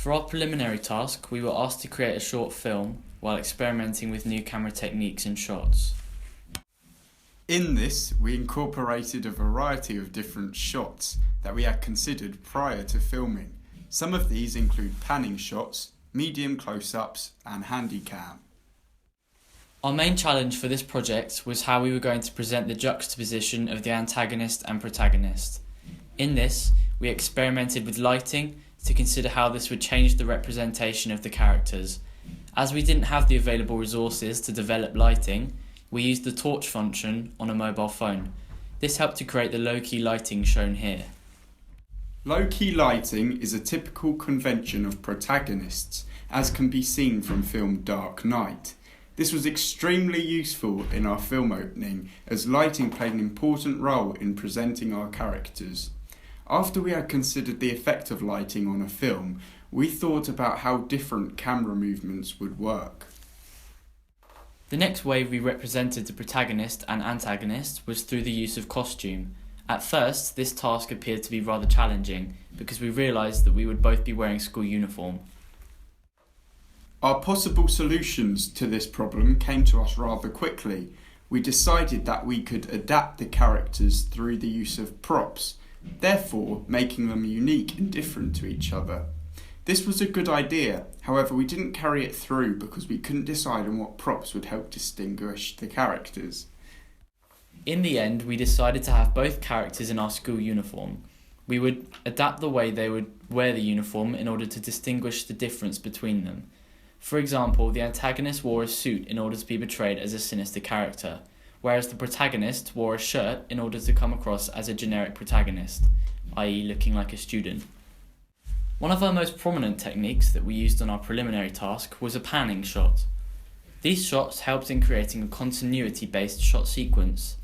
For our preliminary task, we were asked to create a short film while experimenting with new camera techniques and shots. In this, we incorporated a variety of different shots that we had considered prior to filming. Some of these include panning shots, medium close-ups and handycam. Our main challenge for this project was how we were going to present the juxtaposition of the antagonist and protagonist. In this, we experimented with lighting to consider how this would change the representation of the characters. As we didn't have the available resources to develop lighting, we used the torch function on a mobile phone. This helped to create the low-key lighting shown here. Low-key lighting is a typical convention of protagonists, as can be seen from film Dark Knight. This was extremely useful in our film opening, as lighting played an important role in presenting our characters. After we had considered the effect of lighting on a film, we thought about how different camera movements would work. The next way we represented the protagonist and antagonist was through the use of costume. At first, this task appeared to be rather challenging because we realised that we would both be wearing school uniform. Our possible solutions to this problem came to us rather quickly. We decided that we could adapt the characters through the use of props, therefore making them unique and different to each other. This was a good idea, however we didn't carry it through because we couldn't decide on what props would help distinguish the characters. In the end, we decided to have both characters in our school uniform. We would adapt the way they would wear the uniform in order to distinguish the difference between them. For example, the antagonist wore a suit in order to be portrayed as a sinister character, whereas the protagonist wore a shirt in order to come across as a generic protagonist, i.e. looking like a student. One of our most prominent techniques that we used on our preliminary task was a panning shot. These shots helped in creating a continuity-based shot sequence.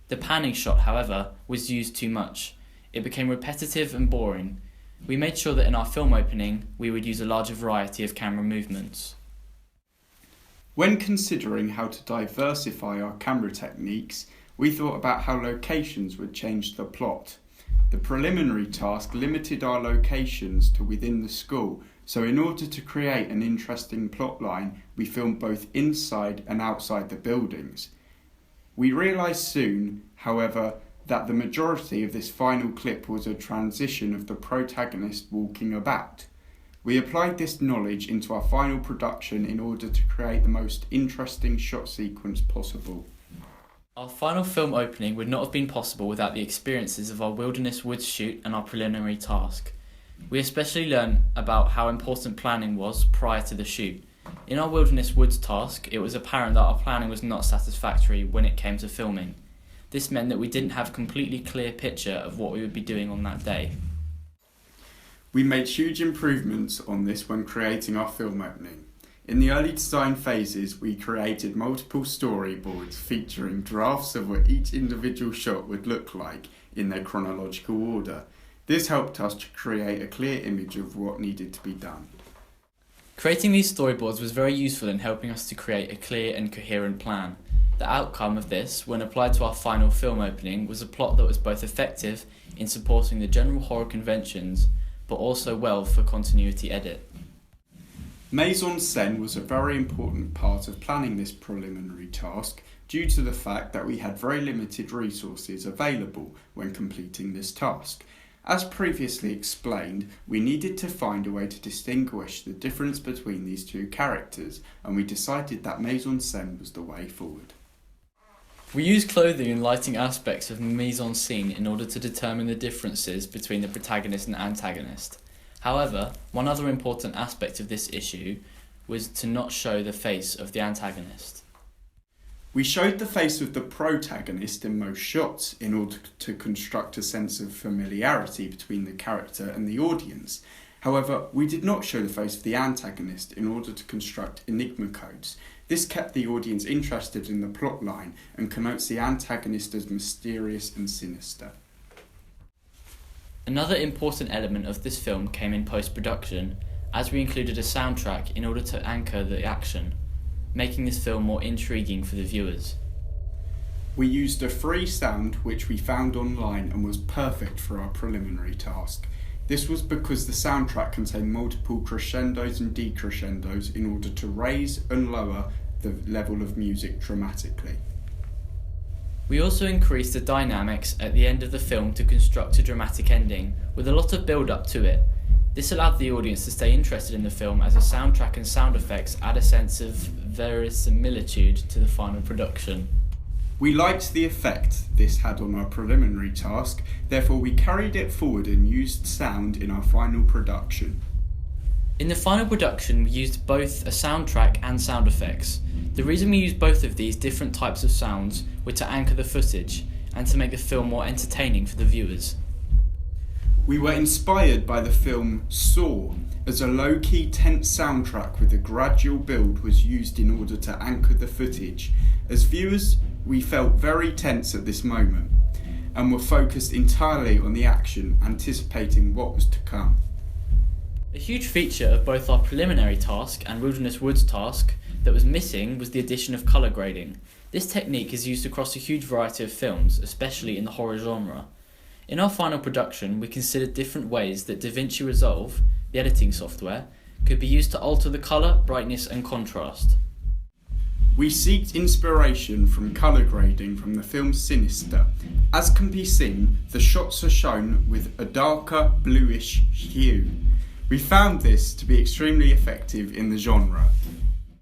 The panning shot, however, was used too much. It became repetitive and boring. We made sure that in our film opening, we would use a larger variety of camera movements. When considering how to diversify our camera techniques, we thought about how locations would change the plot. The preliminary task limited our locations to within the school, so in order to create an interesting plotline, we filmed both inside and outside the buildings. We realised soon, however, that the majority of this final clip was a transition of the protagonist walking about. We applied this knowledge into our final production in order to create the most interesting shot sequence possible. Our final film opening would not have been possible without the experiences of our Wilderness Woods shoot and our preliminary task. We especially learned about how important planning was prior to the shoot. In our Wilderness Woods task, it was apparent that our planning was not satisfactory when it came to filming. This meant that we didn't have a completely clear picture of what we would be doing on that day. We made huge improvements on this when creating our film opening. In the early design phases, we created multiple storyboards featuring drafts of what each individual shot would look like in their chronological order. This helped us to create a clear image of what needed to be done. Creating these storyboards was very useful in helping us to create a clear and coherent plan. The outcome of this, when applied to our final film opening, was a plot that was both effective in supporting the general horror conventions, but also well for continuity edit. Mise en scène was a very important part of planning this preliminary task due to the fact that we had very limited resources available when completing this task. As previously explained, we needed to find a way to distinguish the difference between these two characters, and we decided that mise en scène was the way forward. We used clothing and lighting aspects of mise en scene in order to determine the differences between the protagonist and antagonist. However, one other important aspect of this issue was to not show the face of the antagonist. We showed the face of the protagonist in most shots in order to construct a sense of familiarity between the character and the audience. However, we did not show the face of the antagonist in order to construct enigma codes. This kept the audience interested in the plotline and connotes the antagonist as mysterious and sinister. Another important element of this film came in post-production, as we included a soundtrack in order to anchor the action, making this film more intriguing for the viewers. We used a free sound which we found online and was perfect for our preliminary task. This was because the soundtrack contained multiple crescendos and decrescendos in order to raise and lower the level of music dramatically. We also increased the dynamics at the end of the film to construct a dramatic ending, with a lot of build-up to it. This allowed the audience to stay interested in the film as the soundtrack and sound effects add a sense of verisimilitude to the final production. We liked the effect this had on our preliminary task, therefore we carried it forward and used sound in our final production. In the final production, we used both a soundtrack and sound effects. The reason we used both of these different types of sounds were to anchor the footage and to make the film more entertaining for the viewers. We were inspired by the film Saw, as a low-key tense soundtrack with a gradual build was used in order to anchor the footage. As viewers, we felt very tense at this moment and were focused entirely on the action, anticipating what was to come. A huge feature of both our preliminary task and Wilderness Woods task that was missing was the addition of colour grading. This technique is used across a huge variety of films, especially in the horror genre. In our final production, we considered different ways that DaVinci Resolve, the editing software, could be used to alter the colour, brightness and contrast. We sought inspiration from colour grading from the film Sinister. As can be seen, the shots are shown with a darker bluish hue. We found this to be extremely effective in the genre.